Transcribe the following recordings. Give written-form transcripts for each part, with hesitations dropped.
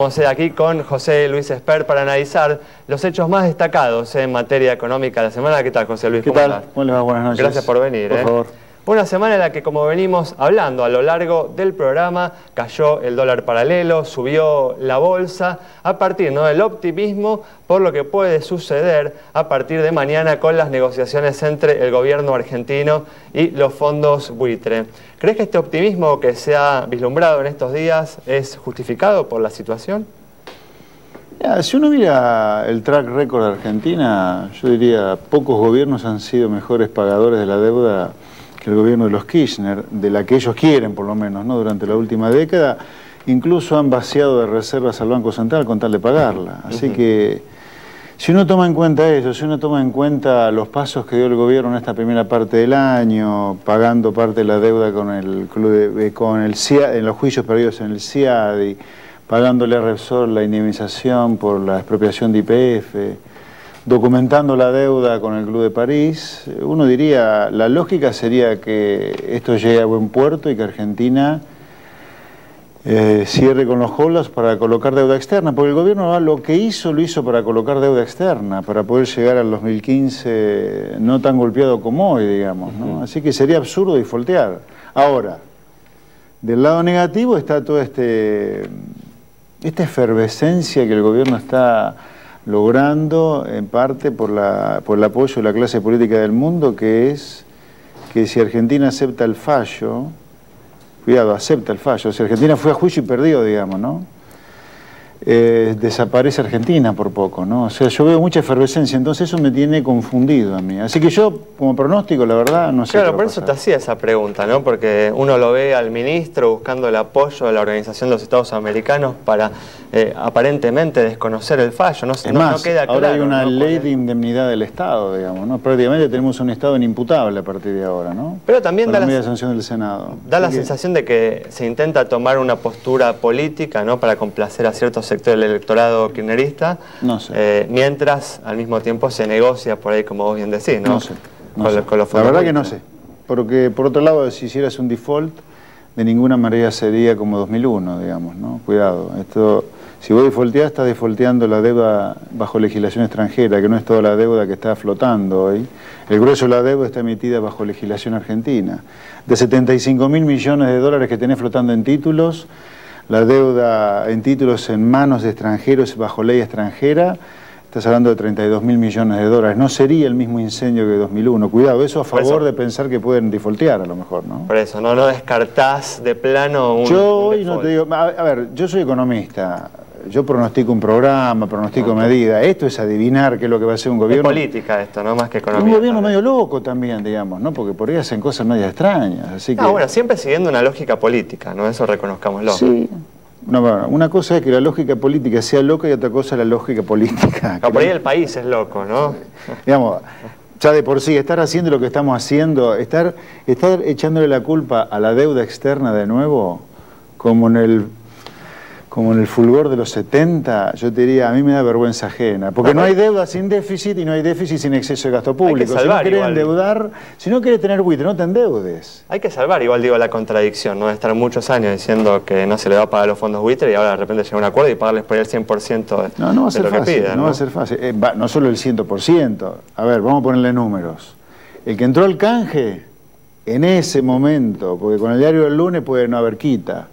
Vamos a ir aquí con José Luis Esper para analizar los hechos más destacados en materia económica de la semana. ¿Qué tal, José Luis? ¿Qué tal? ¿Cómo les va? Buenas noches. Gracias por venir. Por favor. Una semana en la que, como venimos hablando a lo largo del programa, cayó el dólar paralelo, subió la bolsa, a partir del optimismo por lo que puede suceder a partir de mañana con las negociaciones entre el gobierno argentino y los fondos buitre. ¿Crees que este optimismo que se ha vislumbrado en estos días es justificado por la situación? Si uno mira el track record de Argentina, yo diría pocos gobiernos han sido mejores pagadores de la deuda que el gobierno de los Kirchner, de la que ellos quieren por lo menos, ¿no? Durante la última década. Incluso han vaciado de reservas al Banco Central con tal de pagarla. Así que si uno toma en cuenta eso, si uno toma en cuenta los pasos que dio el gobierno en esta primera parte del año, pagando parte de la deuda con el CIAD, en los juicios perdidos en el CIAD, pagándole a Repsol la indemnización por la expropiación de YPF, documentando la deuda con el Club de París, uno diría, la lógica sería que esto llegue a buen puerto y que Argentina cierre con los holders para colocar deuda externa, porque el gobierno lo que hizo, lo hizo para colocar deuda externa, para poder llegar al 2015 no tan golpeado como hoy, digamos, ¿no? Así que sería absurdo defaultear. Ahora, del lado negativo está toda esta efervescencia que el gobierno está logrando, en parte por el apoyo de la clase política del mundo, que es que si Argentina acepta el fallo, cuidado, acepta el fallo, si Argentina fue a juicio y perdió, digamos, ¿no? Desaparece Argentina por poco, ¿no? O sea, yo veo mucha efervescencia, entonces eso me tiene confundido a mí. Así que yo, como pronóstico, la verdad, no sé. Claro, por eso te hacía esa pregunta, ¿no? Porque uno lo ve al ministro buscando el apoyo de la Organización de los Estados Americanos para aparentemente desconocer el fallo. No queda claro. Ahora hay una ley de indemnidad del Estado, digamos, ¿no? Prácticamente tenemos un Estado inimputable a partir de ahora, ¿no? Pero también da la sanción del Senado. Da la sensación de que se intenta tomar una postura política, ¿no? Para complacer a ciertos sector del electorado kirchnerista, no sé. Mientras al mismo tiempo se negocia por ahí, como vos bien decís, ¿no? No sé. La verdad que no sé, porque por otro lado, si hicieras un default, de ninguna manera sería como 2001, digamos, ¿no? Cuidado, esto, si vos defaulteás, estás defaulteando la deuda bajo legislación extranjera, que no es toda la deuda que está flotando hoy. El grueso de la deuda está emitida bajo legislación argentina. De 75.000 millones de dólares que tenés flotando en títulos, la deuda en títulos en manos de extranjeros bajo ley extranjera, estás hablando de 32.000 millones de dólares. No sería el mismo incendio que 2001. Cuidado, eso a favor de pensar que pueden defaultear a lo mejor, ¿no? Por eso, no descartás de plano un hoy no te digo, a ver, yo soy economista. Yo pronostico un programa, pronostico medidas. Esto es adivinar qué es lo que va a hacer un gobierno. Es política esto, ¿no? Más que economía. Un gobierno medio loco también, digamos, ¿no? Porque por ahí hacen cosas medio extrañas. Así que... bueno, siempre siguiendo una lógica política, ¿no? Eso reconozcámoslo. Sí. No, bueno, una cosa es que la lógica política sea loca y otra cosa es la lógica política. Por ahí el país es loco, ¿no? Digamos, ya de por sí, estar haciendo lo que estamos haciendo, estar echándole la culpa a la deuda externa de nuevo, como en el fulgor de los 70, yo te diría, a mí me da vergüenza ajena, porque no hay deuda sin déficit y no hay déficit sin exceso de gasto público. Si no querés endeudar, si no querés tener buitre, no te endeudes. Hay que salvar, igual digo, la contradicción, ¿no? De estar muchos años diciendo que no se le va a pagar a los fondos buitre y ahora de repente llega un acuerdo y pagarles por ahí el 100% no va a ser fácil, que piden, ¿no? No va a ser fácil, no solo el 100%. A ver, vamos a ponerle números. El que entró al canje, en ese momento, porque con el diario del lunes puede no haber quita.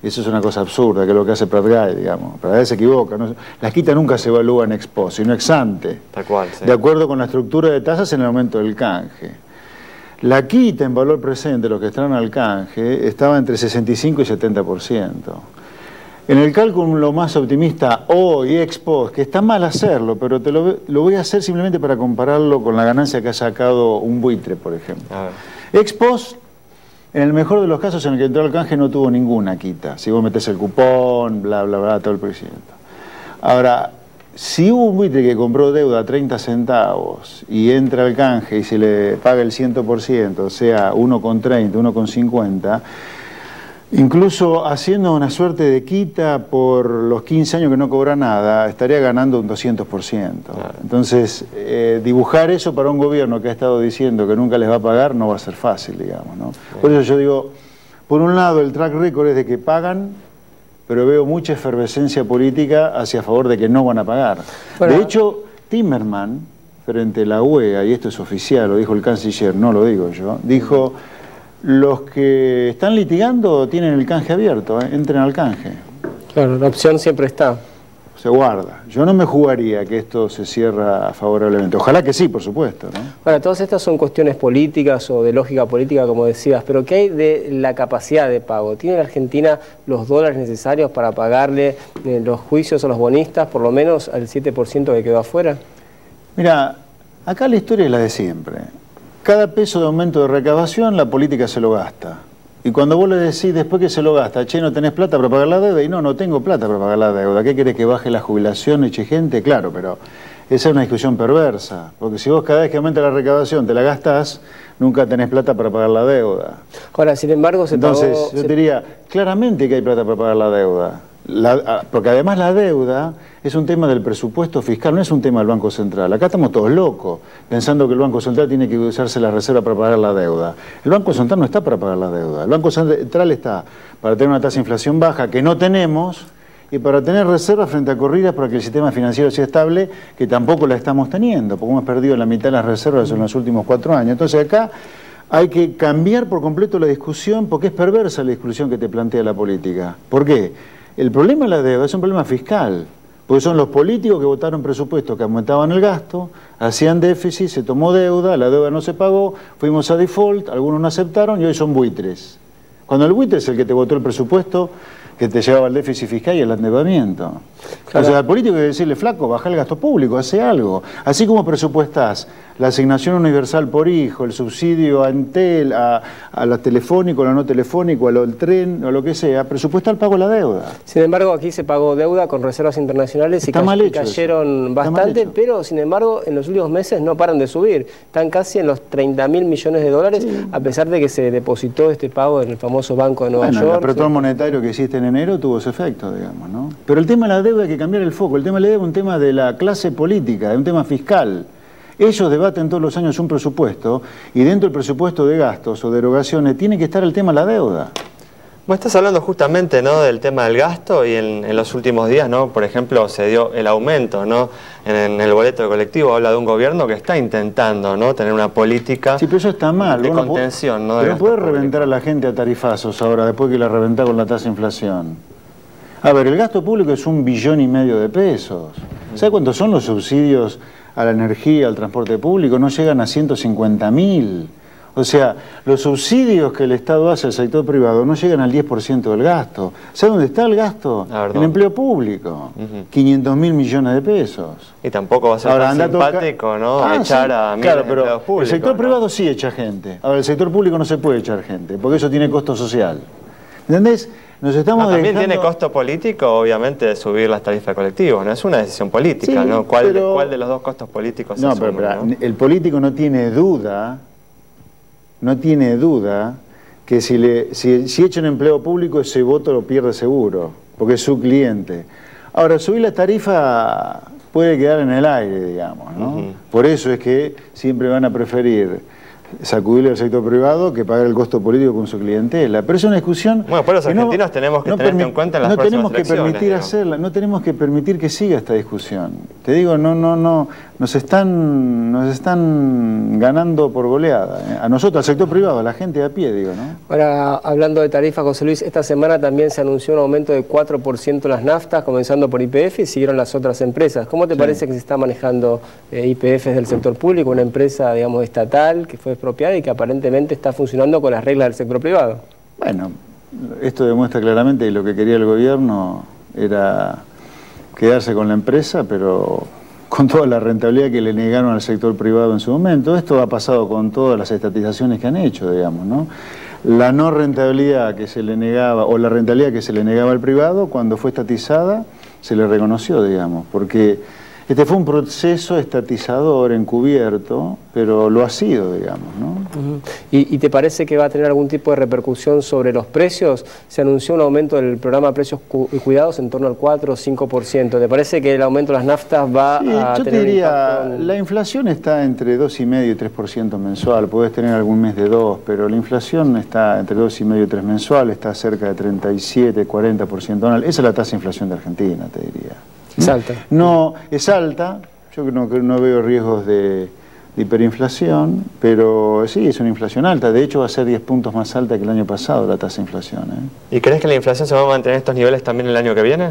Eso es una cosa absurda, que es lo que hace Pratgay, digamos. Pratgay se equivoca. ¿No? Las quitas nunca se evalúan ex post, sino ex ante. Tal cual, sí. De acuerdo con la estructura de tasas en el momento del canje. La quita en valor presente, los que entraron al canje, estaba entre 65 y 70%. En el cálculo más optimista hoy, ex post, que está mal hacerlo, pero lo voy a hacer simplemente para compararlo con la ganancia que ha sacado un buitre, por ejemplo. Ex post, en el mejor de los casos, en el que entró al canje no tuvo ninguna quita. Si vos metés el cupón, bla, bla, bla, todo el procedimiento. Ahora, si hubo un buitre que compró deuda a 30 centavos y entra al canje y se le paga el 100%, o sea, 1,30, 1,50, incluso haciendo una suerte de quita por los 15 años que no cobra nada, estaría ganando un 200%. Claro. Entonces, dibujar eso para un gobierno que ha estado diciendo que nunca les va a pagar no va a ser fácil, digamos, ¿no? Por eso yo digo, por un lado el track record es de que pagan pero veo mucha efervescencia política hacia favor de que no van a pagar. Bueno, de hecho, Timmermans, frente a la UEA, y esto es oficial, lo dijo el canciller, no lo digo yo, dijo, los que están litigando tienen el canje abierto, entren al canje. claro, la opción siempre está. Se guarda. Yo no me jugaría que esto se cierra favorablemente. Ojalá que sí, por supuesto, ¿no? Bueno, todas estas son cuestiones políticas o de lógica política, como decías, pero ¿qué hay de la capacidad de pago? ¿Tiene la Argentina los dólares necesarios para pagarle los juicios a los bonistas, por lo menos al 7% que quedó afuera? Mira, acá la historia es la de siempre. Cada peso de aumento de recaudación, la política se lo gasta. Y cuando vos le decís después que se lo gasta, che, ¿no tenés plata para pagar la deuda? Y no tengo plata para pagar la deuda. ¿Qué querés, que baje la jubilación, eche gente? Claro, pero esa es una discusión perversa. Porque si vos cada vez que aumenta la recaudación te la gastás, nunca tenés plata para pagar la deuda. Ahora, sin embargo, Entonces, yo te diría, claramente que hay plata para pagar la deuda. Porque además la deuda es un tema del presupuesto fiscal, no es un tema del Banco Central. Acá estamos todos locos, pensando que el Banco Central tiene que usarse la reserva para pagar la deuda. El Banco Central no está para pagar la deuda. El Banco Central está para tener una tasa de inflación baja, que no tenemos, y para tener reservas frente a corridas para que el sistema financiero sea estable, que tampoco la estamos teniendo, porque hemos perdido la mitad de las reservas en los últimos 4 años. Entonces acá hay que cambiar por completo la discusión, porque es perversa la discusión que te plantea la política. ¿Por qué? El problema de la deuda es un problema fiscal, porque son los políticos que votaron presupuestos que aumentaban el gasto, hacían déficit, se tomó deuda, la deuda no se pagó, fuimos a default, algunos no aceptaron y hoy son buitres. Cuando el buitre es el que te votó el presupuesto que te llevaba al déficit fiscal y el endeudamiento. Claro. O sea, al político hay que decirle, flaco, baja el gasto público, hace algo. Así como presupuestás la asignación universal por hijo, el subsidio a Entel, a la telefónico, a la no telefónico, al tren, o lo que sea, presupuesta el pago de la deuda. Sin embargo, aquí se pagó deuda con reservas internacionales y cayeron bastante, pero sin embargo, en los últimos meses no paran de subir. Están casi en los 30.000 millones de dólares, sí, a pesar de que se depositó este pago en el famoso Banco de Nueva York. El apretón monetario que hiciste en enero tuvo ese efecto, digamos, ¿no? Pero el tema de la deuda hay que cambiar el foco. El tema de la deuda es un tema de la clase política, es un tema fiscal. Ellos debaten todos los años un presupuesto y dentro del presupuesto de gastos o de erogaciones tiene que estar el tema de la deuda. Vos estás hablando justamente, ¿no?, del tema del gasto y en los últimos días, ¿no?, por ejemplo, se dio el aumento, ¿no?, en el boleto de colectivo. Habla de un gobierno que está intentando, ¿no?, tener una política, sí, pero eso está mal, de contención, ¿no?, pero no puede reventar a la gente a tarifazos ahora, después que la reventá con la tasa de inflación. A ver, el gasto público es 1,5 billones de pesos. ¿Sabe cuántos son los subsidios a la energía, al transporte público? No llegan a 150.000. O sea, los subsidios que el Estado hace al sector privado no llegan al 10% del gasto. ¿Sabe dónde está el gasto? En empleo público. 500.000 millones de pesos. Y tampoco va a ser tan simpático, ¿no?, echar a miles de empleados públicos. El sector privado sí echa gente. Ahora, el sector público no se puede echar gente, porque eso tiene costo social. ¿Entendés? Nos estamos también tiene costo político, obviamente, de subir las tarifas de colectivos, ¿no? Es una decisión política, sí, ¿no? ¿Cuál de los dos costos políticos se asume, ¿no? El político no tiene duda que si echa un empleo público ese voto lo pierde seguro, porque es su cliente. Ahora, subir la tarifa puede quedar en el aire, digamos, ¿no? Por eso es que siempre van a preferir sacudirle al sector privado que pagar el costo político con su clientela. Pero es una discusión... Bueno, pero los argentinos tenemos que tener en cuenta en las próximas elecciones. No tenemos que permitir que siga esta discusión. Te digo, nos están ganando por goleada. A nosotros, al sector privado, a la gente de a pie, digo, ¿no? Ahora, hablando de tarifas, José Luis, esta semana también se anunció un aumento de 4% en las naftas, comenzando por YPF y siguieron las otras empresas. ¿Cómo te parece que se está manejando YPF del sector público, una empresa, digamos, estatal, que fue expropiada y que aparentemente está funcionando con las reglas del sector privado? Bueno, esto demuestra claramente que lo que quería el gobierno era quedarse con la empresa, pero con toda la rentabilidad que le negaron al sector privado en su momento. Esto ha pasado con todas las estatizaciones que han hecho, digamos, ¿no? La no rentabilidad que se le negaba, o la rentabilidad que se le negaba al privado, cuando fue estatizada, se le reconoció, digamos, porque Este fue un proceso estatizador, encubierto, pero lo ha sido, digamos, ¿no? ¿Y te parece que va a tener algún tipo de repercusión sobre los precios? Se anunció un aumento del programa Precios y Cuidados en torno al 4 o 5%. ¿Te parece que el aumento de las naftas va a yo tener te diría, impacto en... la inflación está entre 2,5 y 3% mensual. Podés tener algún mes de 2, pero la inflación está entre 2,5 y 3 mensual, está cerca de 37, 40% anual. Esa es la tasa de inflación de Argentina, te diría. Es alta. No, es alta. Yo no veo riesgos de hiperinflación, pero sí, es una inflación alta. De hecho, va a ser 10 puntos más alta que el año pasado la tasa de inflación, ¿eh? ¿Y crees que la inflación se va a mantener en estos niveles también el año que viene?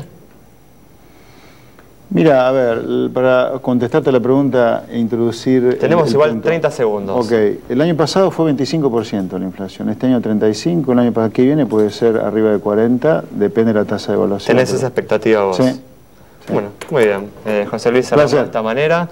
Mira, a ver, para contestarte la pregunta e introducir... Tenemos igual punto. 30 segundos. Ok, el año pasado fue 25% la inflación, este año 35%, el año que viene puede ser arriba de 40%, depende de la tasa de evaluación. ¿Tenés esa expectativa vos? Sí. Bueno, muy bien. José Luis, cerramos de esta manera.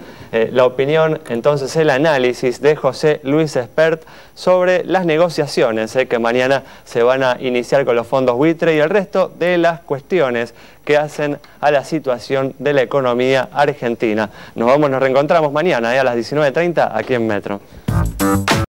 La opinión, entonces, el análisis de José Luis Espert sobre las negociaciones que mañana se van a iniciar con los fondos buitre y el resto de las cuestiones que hacen a la situación de la economía argentina. Nos reencontramos mañana a las 19:30 aquí en Metro.